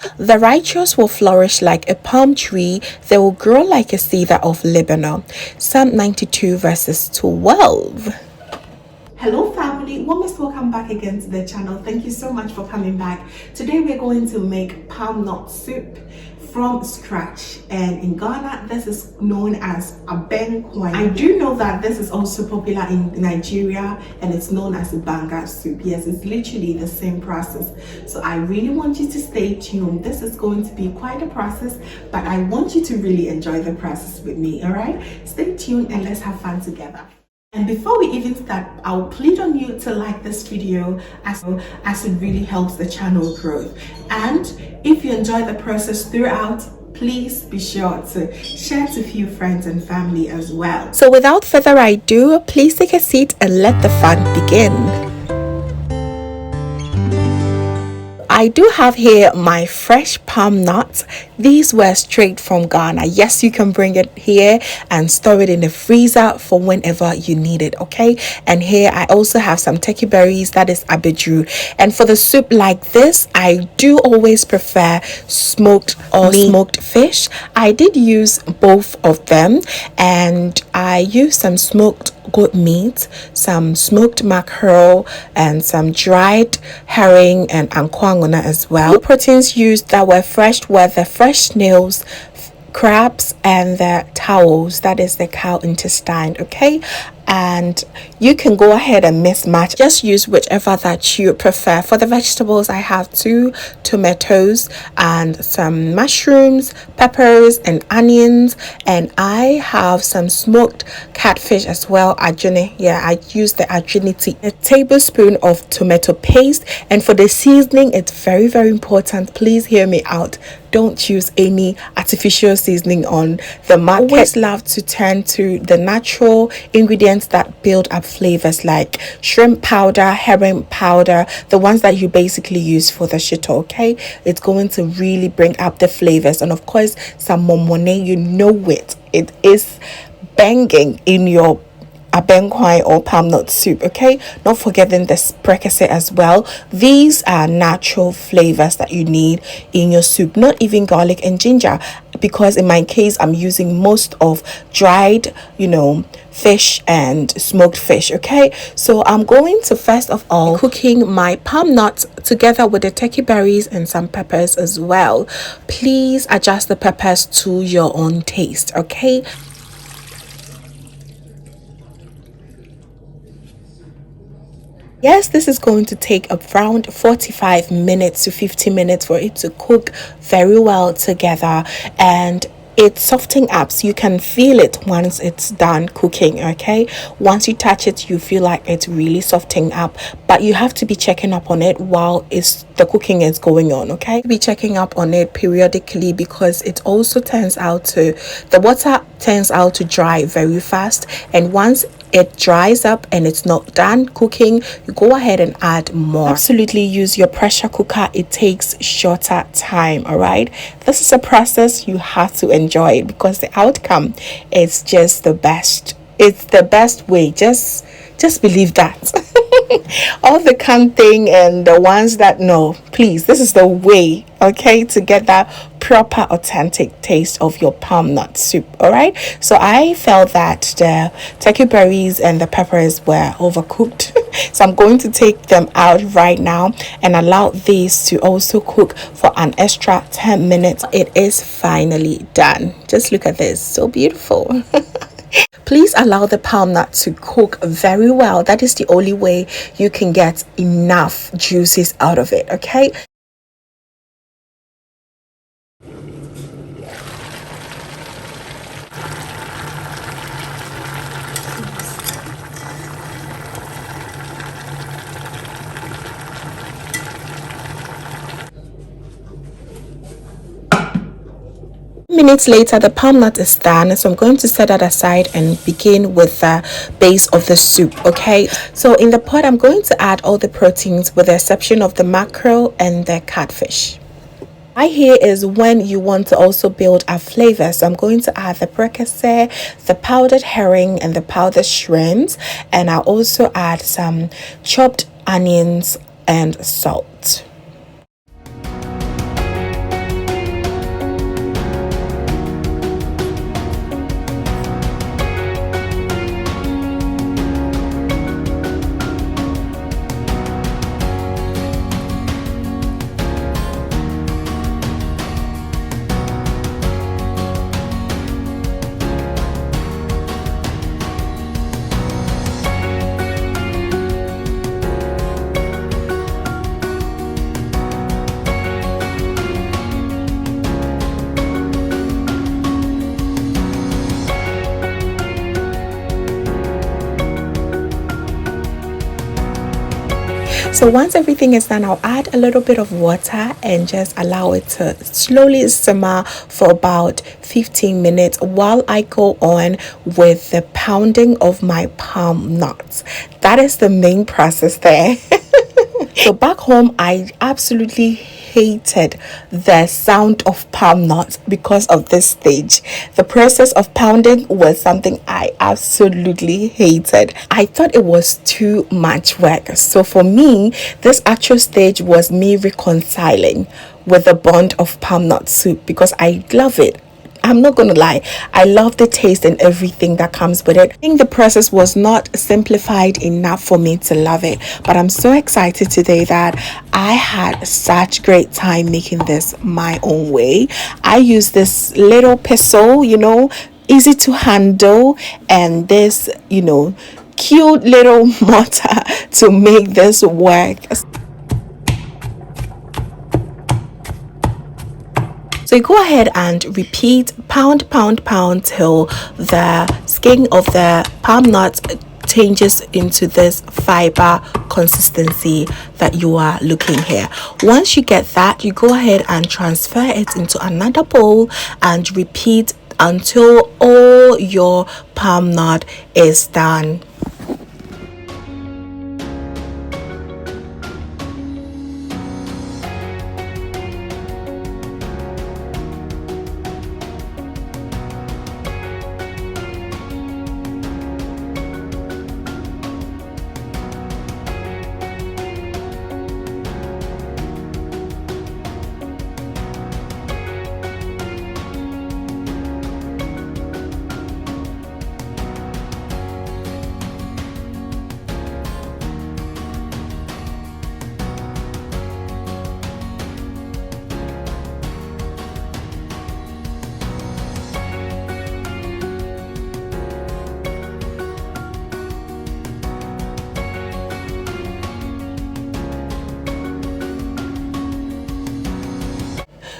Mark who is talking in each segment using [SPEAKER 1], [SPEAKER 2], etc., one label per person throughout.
[SPEAKER 1] The righteous will flourish like a palm tree, they will grow like a cedar of Lebanon. Psalm 92 verses 12. Hello family, most welcome back again to the channel. Thank you so much for coming back. Today we're going to make palmnutsoup from scratch, and in Ghana this is known as ABENKWAN. I do know that this is also popular in Nigeria and it's known as Banga soup. Yes, it's literally the same process. So I really want you to stay tuned. This is going to be quite a process, but I want you to really enjoy the process with me. All right, stay tuned and let's have fun together. And before we even start, I'll plead on you to like this video as it really helps the channel grow. And if you enjoy the process throughout, please be sure to share to a few friends and family as well. So without further ado, please take a seat and let the fun begin. I do have here my fresh palm nuts. These were straight from Ghana. Yes, you can bring it here and store it in the freezer for whenever you need it, okay? And here I also have some turkey berries, that is abedru. And for the soup like this, I do always prefer smoked or smoked fish. I did use both of them, and I used some smoked goat meat, some smoked mackerel, and some dried herring and akwawuna as well. The proteins used that were fresh were the fresh snails, crabs, and the towels, that is the cow intestine, okay? And you can go ahead and mismatch, just use whichever that you prefer. For the vegetables, I have 2 tomatoes and some mushrooms, peppers, and onions, and I have some smoked catfish as well. Ajune, yeah, I use the ajunity, a tablespoon of tomato paste. And for the seasoning, it's very, very important, please hear me out, don't use any artificial seasoning on the market. Always love to turn to the natural ingredients that build up flavors, like shrimp powder, herring powder, the ones that you basically use for the shito, okay? It's going to really bring up the flavors. And of course, some momone, you know it is banging in your ABENKWAN or palmnutsoup, okay? Not forgetting the prekese as well. These are natural flavors that you need in your soup, not even garlic and ginger, because in my case I'm using most of dried, fish and smoked fish, okay? So I'm going to first of all cooking my palm nuts together with the turkey berries and some peppers as well. Please adjust the peppers to your own taste, okay? Yes, this is going to take around 45 minutes to 50 minutes for it to cook very well together, and it's softening up, so you can feel it once it's done cooking, okay? Once you touch it, you feel like it's really softening up, but you have to be checking up on it while the cooking is going on, okay? Be checking up on it periodically, because it also the water turns out to dry very fast, and once it dries up and it's not done cooking, you go ahead and add more. Absolutely use your pressure cooker, it takes shorter time. All right, this is a process you have to enjoy it, because the outcome is just the best. It's the best way, just believe that. All the thing and the ones that no, please, this is the way, okay, to get that proper authentic taste of your palm nut soup. All right, so I felt that the turkey berries and the peppers were overcooked, so I'm going to take them out right now and allow these to also cook for an extra 10 minutes. It is finally done. Just look at this, so beautiful. Please allow the palm nut to cook very well. That is the only way you can get enough juices out of it, okay? Minutes later, the palm nut is done, so I'm going to set that aside and begin with the base of the soup, okay? So in the pot, I'm going to add all the proteins with the exception of the mackerel and the catfish. Here is when you want to also build a flavor. So I'm going to add the prekese, the powdered herring, and the powdered shrimps, and I'll also add some chopped onions and salt. So once everything is done, I'll add a little bit of water and just allow it to slowly simmer for about 15 minutes while I go on with the pounding of my palm nuts. That is the main process there. So back home, I absolutely hated the sound of palm nuts because of this stage. The process of pounding was something I absolutely hated. I thought it was too much work. So for me, this actual stage was me reconciling with the bond of palmnutsoup because I love it. I'm not gonna lie, I love the taste and everything that comes with it. I think the process was not simplified enough for me to love it, but I'm so excited today that I had such great time making this my own way. I use this little pestle, easy to handle, and this, cute little mortar to make this work. So you go ahead and repeat, pound till the skin of the palm nut changes into this fiber consistency that you are looking here. Once you get that, you go ahead and transfer it into another bowl and repeat until all your palm nut is done.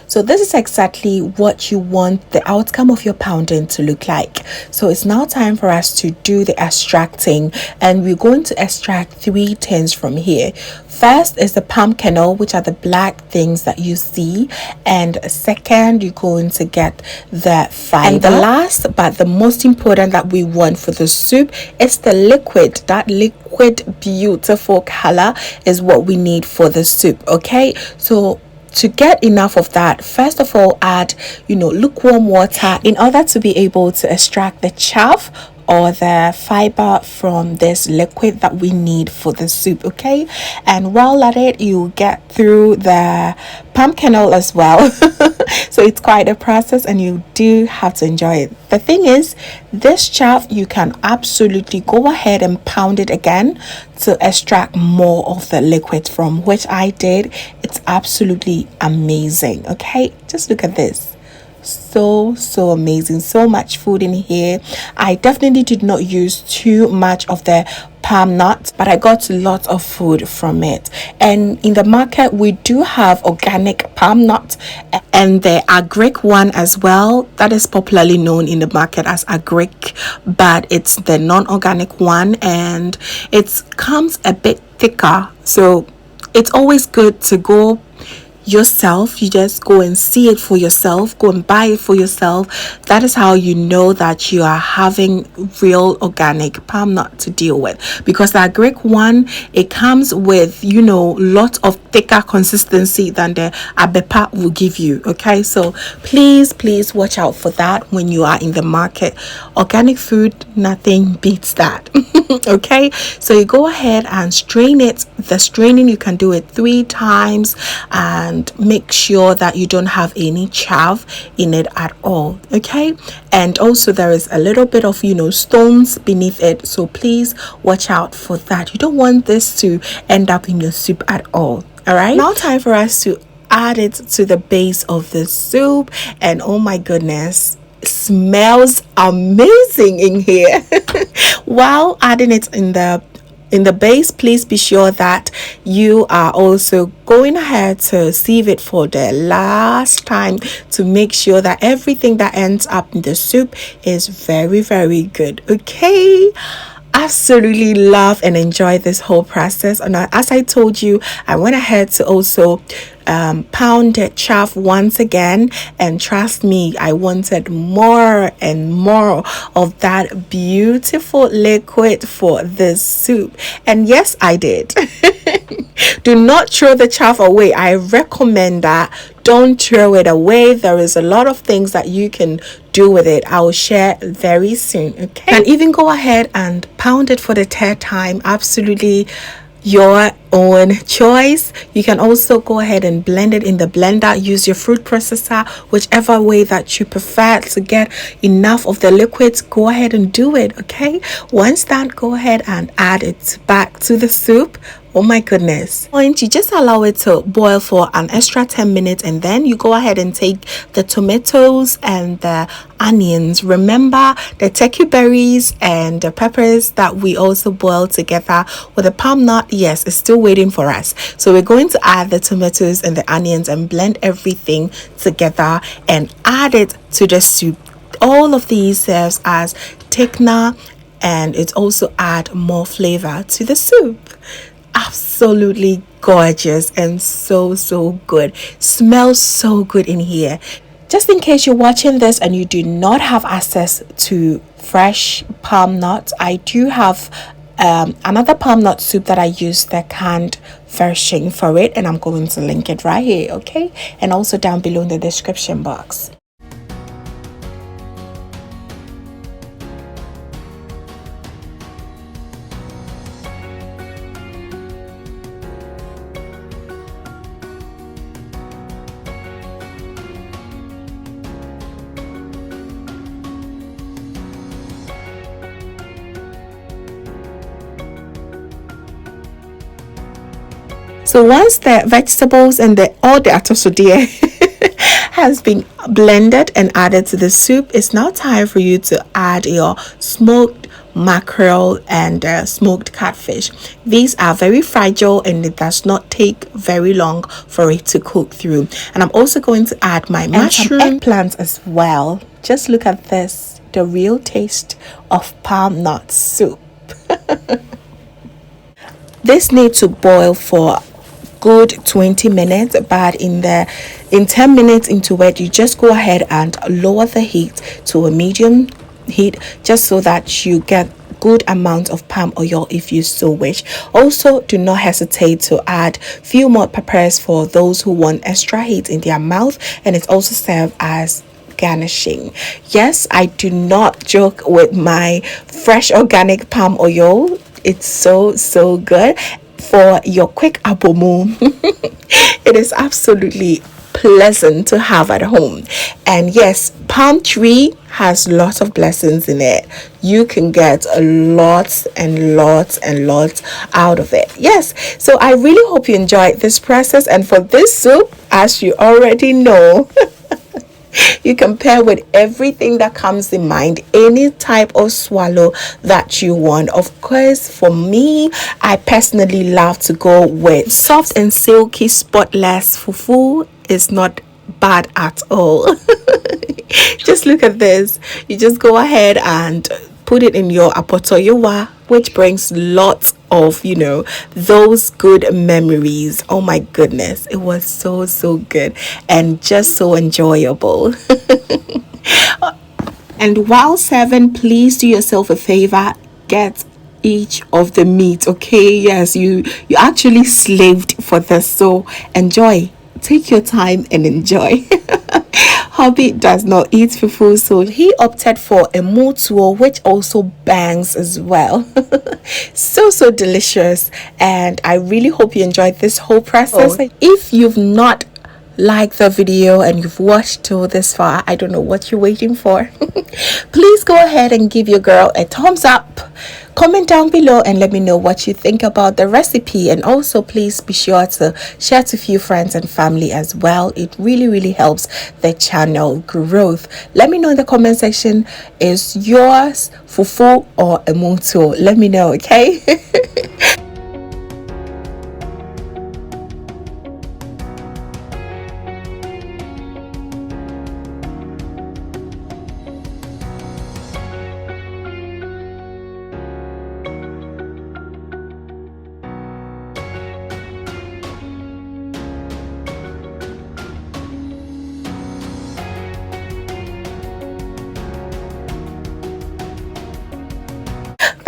[SPEAKER 1] So this is exactly what you want the outcome of your pounding to look like. So it's now time for us to do the extracting, and we're going to extract 3 things from here. First is the palm kernel, which are the black things that you see, and second you're going to get the fiber, and the last but the most important that we want for the soup is the liquid. That liquid beautiful color is what we need for the soup. Okay, so to get enough of that, first of all, add lukewarm water in order to be able to extract the chaff or the fiber from this liquid that we need for the soup. Okay, and while at it, you get through the palm kernel as well. So it's quite a process and you do have to enjoy it. The thing is, this chaff, you can absolutely go ahead and pound it again to extract more of the liquid from, which I did. It's absolutely amazing. Okay, just look at this. So amazing, so much food in here. I definitely did not use too much of the palm nut, but I got lots of food from it. And in the market we do have organic palm nut and the agric one as well, that is popularly known in the market as agric, but it's the non-organic one and it comes a bit thicker. So it's always good to go yourself. You just go and see it for yourself, go and buy it for yourself. That is how you know that you are having real organic palm nut to deal with, because the agric one, it comes with lots of thicker consistency than the abepa will give you. Okay, so please watch out for that when you are in the market. Organic food, nothing beats that. Okay, so you go ahead and strain it. The straining, you can do it 3 times and make sure that you don't have any chaff in it at all. Okay, and also there is a little bit of stones beneath it, so please watch out for that. You don't want this to end up in your soup at all. All right, now time for us to add it to the base of the soup, and oh my goodness, smells amazing in here. While adding it in the base, please be sure that you are also going ahead to sieve it for the last time to make sure that everything that ends up in the soup is very good. Okay, absolutely love and enjoy this whole process. And as I told you, I went ahead to also pound the chaff once again, and trust me, I wanted more and more of that beautiful liquid for this soup, and yes, I did. Do not throw the chaff away. I recommend that. Don't throw it away. There is a lot of things that you can do with it. I will share very soon. Okay, and even go ahead and pound it for the third time. Absolutely your own choice. You can also go ahead and blend it in the blender. Use your fruit processor, whichever way that you prefer to get enough of the liquids. Go ahead and do it. Okay, once done, go ahead and add it back to the soup. Oh my goodness. You just allow it to boil for an extra 10 minutes, and then you go ahead and take the tomatoes and the onions. Remember the turkey berries and the peppers that we also boiled together with the palm nut. Yes, it's still waiting for us. So we're going to add the tomatoes and the onions and blend everything together and add it to the soup. All of these serves as thickener, and it also add more flavor to the soup. Absolutely gorgeous and so good. Smells so good in here. Just in case you're watching this and you do not have access to fresh palm nuts, I do have another palm nut soup that I use the canned version for it, and I'm going to link it right here, okay, and also down below in the description box. So once the vegetables and all the atosodie has been blended and added to the soup, it's now time for you to add your smoked mackerel and smoked catfish. These are very fragile and it does not take very long for it to cook through. And I'm also going to add my mushroom and eggplants as well. Just look at this, the real taste of palm nut soup. This needs to boil for good 20 minutes, but in 10 minutes into it, you just go ahead and lower the heat to a medium heat, just so that you get good amount of palm oil if you so wish. Also, do not hesitate to add few more peppers for those who want extra heat in their mouth, and it's also served as garnishing. Yes, I do not joke with my fresh organic palm oil. It's so good for your quick abomu. It is absolutely pleasant to have at home. And yes, palm tree has lots of blessings in it. You can get lots and lots out of it. Yes, so I really hope you enjoyed this process. And for this soup, as you already know, you can pair with everything that comes in mind, any type of swallow that you want. Of course, for me, I personally love to go with soft and silky spotless fufu. It's not bad at all. Just look at this. You just go ahead and put it in your apotoyowa, which brings lots of those good memories. Oh my goodness, it was so good and just so enjoyable. And while serving, please do yourself a favor, get each of the meat, okay? Yes, you actually slaved for this, so enjoy. Take your time and enjoy. Hubby does not eat fufu, so he opted for a motuo, which also bangs as well. So delicious, and I really hope you enjoyed this whole process. If you've not liked the video and you've watched till this far, I don't know what you're waiting for. Please go ahead and give your girl a thumbs up. Comment down below and let me know what you think about the recipe, and also please be sure to share to few friends and family as well. It really helps the channel growth. Let me know in the comment section, is yours fufu or a moto? Let me know, okay?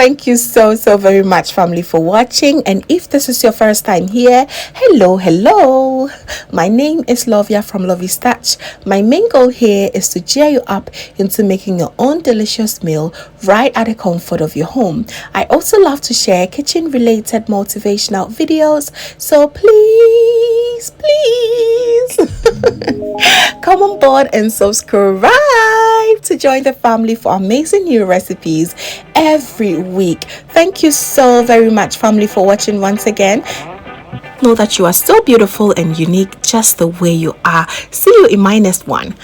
[SPEAKER 1] Thank you so very much, family, for watching. And if this is your first time here, hello. My name is Lovia from Lovystouch. My main goal here is to cheer you up into making your own delicious meal right at the comfort of your home. I also love to share kitchen related motivational videos, so please come on board and subscribe to join the family for amazing new recipes every week. Thank you so very much, family, for watching once again. Know that you are so beautiful and unique just the way you are. See you in my next one.